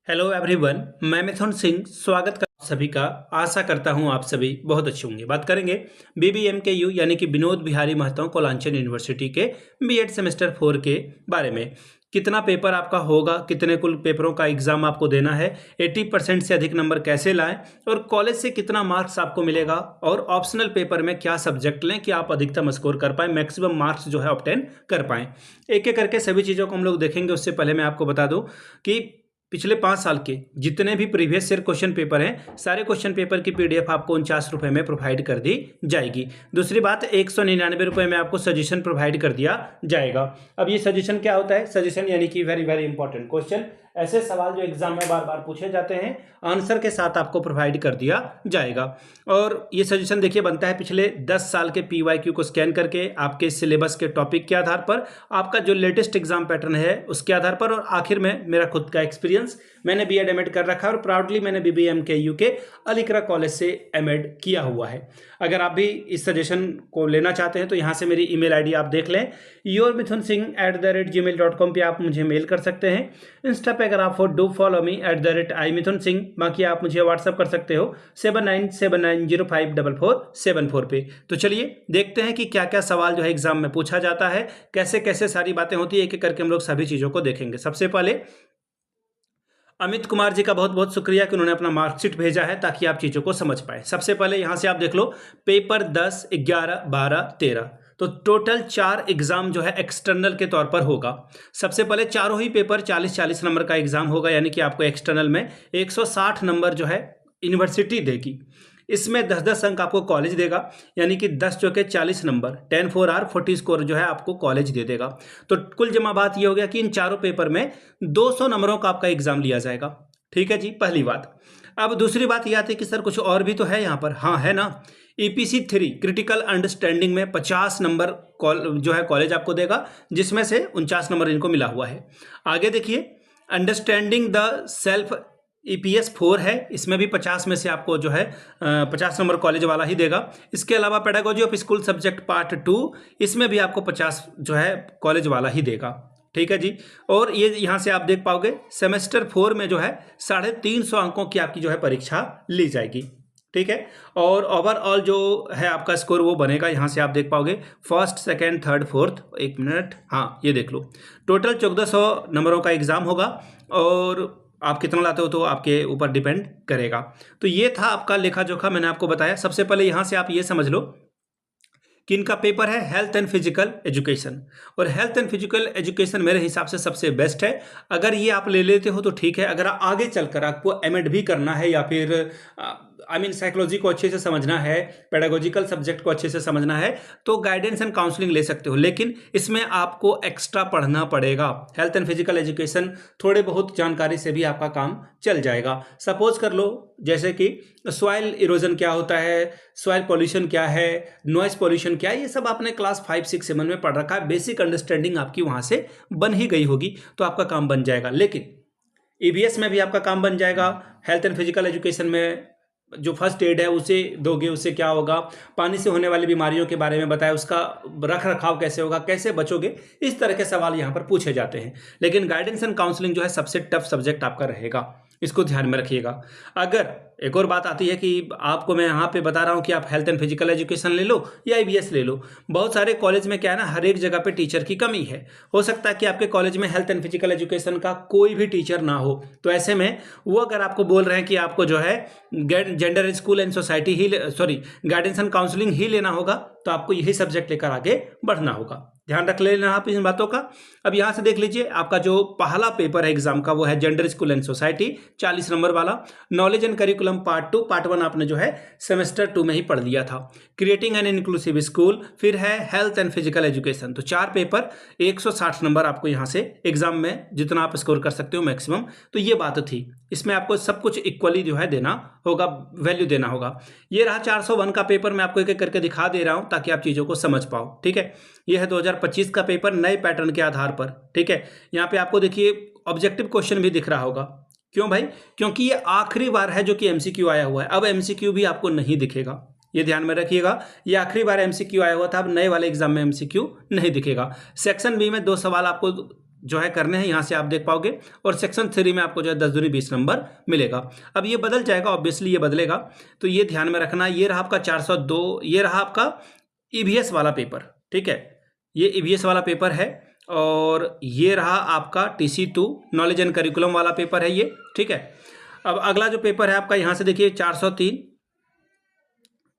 Hello everyone, मैं मिथुन सिंह स्वागत करता हूं सभी का। आशा करता हूं आप सभी बहुत अच्छे होंगे। बात करेंगे बीबीएमकेयू यानी कि विनोद बिहारी महतो कोलांचन यूनिवर्सिटी के बीएड सेमेस्टर 4 के बारे में। कितना पेपर आपका होगा, कितने कुल पेपरों का एग्जाम आपको देना है, 80% से अधिक नंबर कैसे लाएं और कॉलेज से कितना मार्क्स आपको मिलेगा और ऑप्शनल पेपर में क्या सब्जेक्ट लें कि आप अधिकतम स्कोर कर पाएं, मैक्सिमम मार्क्स जो है ऑब्टेन कर पाएं। एक एक करके सभी चीज़ों को हम लोग देखेंगे। उससे पहले मैं आपको बता दूं कि पिछले 5 साल के जितने भी प्रीवियस ईयर क्वेश्चन पेपर हैं, सारे क्वेश्चन पेपर की पीडीएफ आपको 49 रुपये में प्रोवाइड कर दी जाएगी। दूसरी बात, 199 रुपये में आपको सजेशन प्रोवाइड कर दिया जाएगा। अब ये सजेशन क्या होता है? सजेशन यानी कि वेरी वेरी इंपॉर्टेंट क्वेश्चन, ऐसे सवाल जो एग्जाम में बार बार पूछे जाते हैं, आंसर के साथ आपको प्रोवाइड कर दिया जाएगा। और ये सजेशन देखिए बनता है पिछले 10 साल के पीवाईक्यू को स्कैन करके, आपके सिलेबस के टॉपिक के आधार पर, आपका जो लेटेस्ट एग्जाम पैटर्न है उसके आधार पर, और आखिर में मेरा खुद का एक्सपीरियंस। मैंने बीएड एमएड कर रखा है और प्राउडली मैंने बीबीएमकेयू के अलीकरा कॉलेज से एमएड किया हुआ है। अगर आप भी इस सजेशन को लेना चाहते हैं तो यहाँ से मेरी ईमेल आईडी आप देख लें, yourmithunsingh@gmail.com पे आप मुझे मेल कर सकते हैं। इंस्टा पे अगर आप डू फॉलो मी @imithunsingh। बाकी आप मुझे व्हाट्सअप कर सकते हो 7979054474 पे। तो चलिए देखते हैं कि क्या क्या सवाल जो है एग्जाम में पूछा जाता है, कैसे कैसे सारी बातें होती है। एक एक करके हम लोग सभी चीज़ों को देखेंगे। सबसे पहले अमित कुमार जी का बहुत बहुत शुक्रिया कि उन्होंने अपना मार्कशीट भेजा है ताकि आप चीज़ों को समझ पाए। सबसे पहले यहाँ से आप देख लो, पेपर 10, 11, 12, 13, तो टोटल 4 एग्जाम जो है एक्सटर्नल के तौर पर होगा। सबसे पहले चारों ही पेपर 40-40 नंबर का एग्जाम होगा, यानी कि आपको एक्सटर्नल में 160 नंबर जो है यूनिवर्सिटी देगी। इसमें 10-10 अंक आपको कॉलेज देगा, यानी कि 10 चौके 40 नंबर, 10 4 आर 40 स्कोर जो है आपको कॉलेज दे देगा। तो कुल जमा बात ये हो गया कि इन चारों पेपर में 200 नंबरों का आपका एग्जाम लिया जाएगा। ठीक है जी, पहली बात। अब दूसरी बात ये आती है कि सर कुछ और भी तो है यहाँ पर। हाँ है ना, ईपीसी 3 क्रिटिकल अंडरस्टैंडिंग में 50 नंबर जो है कॉलेज आपको देगा, जिसमें से 49 नंबर इनको मिला हुआ है। आगे देखिए, अंडरस्टैंडिंग द सेल्फ ईपीएस 4 है, इसमें भी 50 में से आपको जो है 50 नंबर कॉलेज वाला ही देगा। इसके अलावा pedagogy of school subject part 2, इसमें भी आपको 50 जो है कॉलेज वाला ही देगा। ठीक है जी। और ये यहाँ से आप देख पाओगे सेमेस्टर 4 में जो है 350 अंकों की आपकी जो है परीक्षा ली जाएगी। ठीक है। और ओवरऑल जो है आपका स्कोर वो बनेगा, यहाँ से आप देख पाओगे फर्स्ट, सेकंड, थर्ड, फोर्थ। एक मिनट, हाँ ये देख लो, टोटल 1400 नंबरों का एग्जाम होगा और आप कितना लाते हो तो आपके ऊपर डिपेंड करेगा। तो ये था आपका लेखा जोखा, मैंने आपको बताया। सबसे पहले यहाँ से आप ये समझ लो कि इनका पेपर है हेल्थ एंड फिजिकल एजुकेशन, और हेल्थ एंड फिजिकल एजुकेशन मेरे हिसाब से सबसे बेस्ट है। अगर ये आप ले लेते हो तो ठीक है। अगर आगे चलकर आपको एमएड भी करना है या फिर साइकोलॉजी को अच्छे से समझना है, पेडागोजिकल सब्जेक्ट को अच्छे से समझना है, तो गाइडेंस एंड काउंसलिंग ले सकते हो, लेकिन इसमें आपको एक्स्ट्रा पढ़ना पड़ेगा। हेल्थ एंड फिजिकल एजुकेशन थोड़े बहुत जानकारी से भी आपका काम चल जाएगा। सपोज कर लो जैसे कि सॉइल इरोजन क्या होता है, सॉइल पॉल्यूशन क्या है, नॉइज पॉल्यूशन क्या है, ये सब आपने क्लास 5, 6, 7 में पढ़ रखा है। बेसिक अंडरस्टैंडिंग आपकी वहाँ से बन ही गई होगी, तो आपका काम बन जाएगा। लेकिन ईबीएस में भी आपका काम बन जाएगा। हेल्थ एंड फिजिकल एजुकेशन में जो फर्स्ट एड है उसे दोगे, उससे क्या होगा, पानी से होने वाली बीमारियों के बारे में बताया, उसका रख रखाव कैसे होगा, कैसे बचोगे, इस तरह के सवाल यहाँ पर पूछे जाते हैं। लेकिन गाइडेंस एंड काउंसलिंग जो है सबसे टफ सब्जेक्ट आपका रहेगा, इसको ध्यान में रखिएगा। अगर एक और बात आती है कि आपको मैं यहाँ पे बता रहा हूँ कि आप हेल्थ एंड फिजिकल एजुकेशन ले लो या ईबीएस ले लो, बहुत सारे कॉलेज में क्या है ना, हर एक जगह पे टीचर की कमी है। हो सकता है कि आपके कॉलेज में हेल्थ एंड फिजिकल एजुकेशन का कोई भी टीचर ना हो, तो ऐसे में वो अगर आपको बोल रहे हैं कि आपको जो है जेंडर स्कूल एंड सोसाइटी ही गाइडेंस एंड काउंसलिंग ही लेना होगा, तो आपको यही सब्जेक्ट लेकर आगे बढ़ना होगा। ध्यान रख लेना आप इन बातों का। अब यहाँ से देख लीजिए, आपका जो पहला पेपर है एग्जाम का वो है gender school and society, 40 number वाला। Knowledge and curriculum part 2, part 1 आपने जो है सेमेस्टर 2 में ही पढ़ लिया था। क्रिएटिंग एन इंक्लूसिव स्कूल, फिर है हेल्थ एंड फिजिकल एजुकेशन। तो 4 पेपर, 160 नंबर आपको यहाँ से एग्जाम में जितना आप स्कोर कर सकते हो मैक्सिमम। तो ये बात थी, इसमें आपको सब कुछ इक्वली जो है देना होगा, वैल्यू देना होगा। ये रहा 401 का पेपर, मैं आपको एक एक करके दिखा दे रहा हूँ ताकि आप चीज़ों को समझ पाओ। ठीक है, ये है 2025 का पेपर नए पैटर्न के आधार पर। ठीक है, यहाँ पे आपको देखिए ऑब्जेक्टिव क्वेश्चन भी दिख रहा होगा। क्यों भाई? क्योंकि ये आखिरी बार है जो कि एमसीक्यू आया हुआ है। अब एमसीक्यू भी आपको नहीं दिखेगा, ये ध्यान में रखिएगा। ये आखिरी बार एमसीक्यू आया हुआ था, अब नए वाले एग्जाम में एमसीक्यू नहीं दिखेगा। सेक्शन बी में 2 सवाल आपको जो है करने हैं, यहाँ से आप देख पाओगे। और सेक्शन 3 में आपको जो है 10 दूनी 20 नंबर मिलेगा। अब ये बदल जाएगा, ऑब्वियसली ये बदलेगा, तो ये ध्यान में रखना। ये रहा आपका 402, ये रहा आपका ईवीएस वाला पेपर, ठीक है, ये ईवीएस वाला पेपर है। और ये रहा आपका TC2 नॉलेज एंड करिकुलम वाला पेपर है ये, ठीक है। अब अगला जो पेपर है आपका, यहाँ से देखिए 403,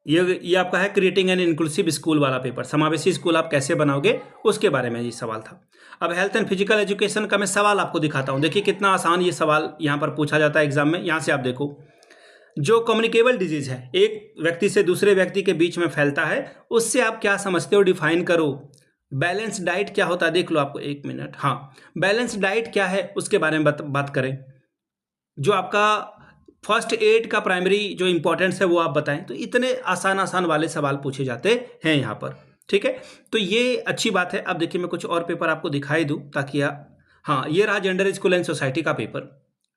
ये आपका है क्रिएटिंग एन इंक्लूसिव स्कूल वाला पेपर, समावेशी स्कूल आप कैसे बनाओगे उसके बारे में ये सवाल था। अब हेल्थ एंड फिजिकल एजुकेशन का मैं सवाल आपको दिखाता हूँ। देखिए कितना आसान ये सवाल यहाँ पर पूछा जाता है एग्जाम में। यहाँ से आप देखो, जो कम्युनिकेबल डिजीज है, एक व्यक्ति से दूसरे व्यक्ति के बीच में फैलता है, उससे आप क्या समझते हो, डिफाइन करो। बैलेंस डाइट क्या होता है, देख लो आपको, 1 मिनट। हाँ, बैलेंस डाइट क्या है उसके बारे में बात करें। जो आपका फर्स्ट एड का प्राइमरी जो इंपॉर्टेंस है वो आप बताएं। तो इतने आसान वाले सवाल पूछे जाते हैं यहाँ पर, ठीक है। तो ये अच्छी बात है। अब देखिए मैं कुछ और पेपर आपको दिखाई दूँ ताकि हाँ, ये रहा जेंडर स्कूल एंड सोसाइटी का पेपर,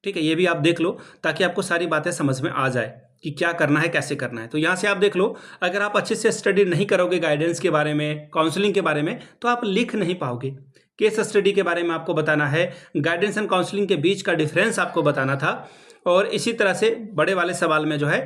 ठीक है, ये भी आप देख लो ताकि आपको सारी बातें समझ में आ जाए कि क्या करना है, कैसे करना है। तो यहाँ से आप देख लो, अगर आप अच्छे से स्टडी नहीं करोगे गाइडेंस के बारे में, काउंसलिंग के बारे में, तो आप लिख नहीं पाओगे। केस स्टडी के बारे में आपको बताना है, गाइडेंस एंड काउंसलिंग के बीच का डिफरेंस आपको बताना था, और इसी तरह से बड़े वाले सवाल में जो है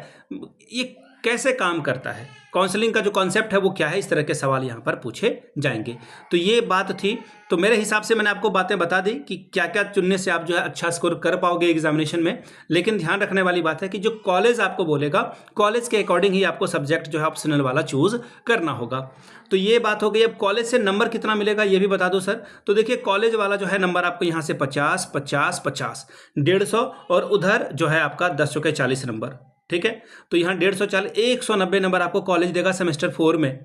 ये कैसे काम करता है, काउंसलिंग का जो कॉन्सेप्ट है वो क्या है, इस तरह के सवाल यहाँ पर पूछे जाएंगे। तो ये बात थी। तो मेरे हिसाब से मैंने आपको बातें बता दी कि क्या क्या चुनने से आप जो है अच्छा स्कोर कर पाओगे एग्जामिनेशन में। लेकिन ध्यान रखने वाली बात है कि जो कॉलेज आपको बोलेगा, कॉलेज के अकॉर्डिंग ही आपको सब्जेक्ट जो है ऑप्शनल वाला चूज करना होगा। तो ये बात हो गई। अब कॉलेज से नंबर कितना मिलेगा ये भी बता दो सर। तो देखिए कॉलेज वाला जो है नंबर आपको यहाँ से 50, 50, 50, 150, और उधर जो है आपका 10 के 40 नंबर, ठीक है। तो यहाँ 150, 190 नंबर आपको कॉलेज देगा सेमेस्टर 4 में।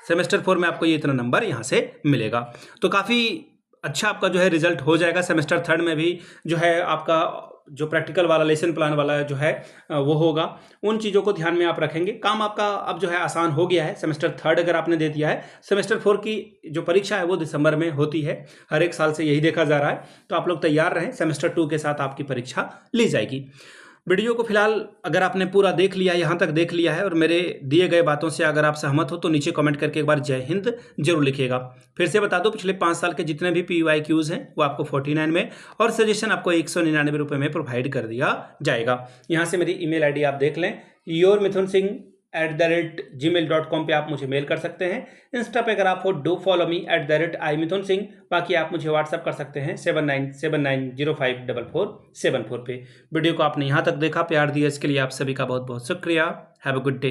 सेमेस्टर 4 में आपको ये इतना नंबर यहाँ से मिलेगा। तो काफ़ी अच्छा आपका जो है रिजल्ट हो जाएगा। सेमेस्टर 3 में भी जो है आपका जो प्रैक्टिकल वाला लेसन प्लान वाला जो है वो होगा। उन चीज़ों को ध्यान में आप रखेंगे। काम आपका अब जो है आसान हो गया है। सेमेस्टर 3 अगर आपने दे दिया है, सेमेस्टर 4 की जो परीक्षा है वो दिसंबर में होती है, हर एक साल से यही देखा जा रहा है। तो आप लोग तैयार रहें, सेमेस्टर 2 के साथ आपकी परीक्षा ली जाएगी। वीडियो को फिलहाल अगर आपने पूरा देख लिया, यहाँ तक देख लिया है, और मेरे दिए गए बातों से अगर आप सहमत हो तो नीचे कमेंट करके एक बार जय हिंद जरूर लिखिएगा। फिर से बता दो, पिछले 5 साल के जितने भी PYQs हैं वो आपको 49 में, और सजेशन आपको 199 रुपये में प्रोवाइड कर दिया जाएगा। यहाँ से मेरी ईमेल ID आप देख लें, yourmithunsingh@gmail.com पे आप मुझे मेल कर सकते हैं। इंस्टा पे अगर आप हो डू फॉलो मी @imithunsingh। बाकी आप मुझे व्हाट्सअप कर सकते हैं 7979054474 पे। वीडियो को आपने यहाँ तक देखा, प्यार दिया, इसके लिए आप सभी का बहुत बहुत शुक्रिया। Have a good day.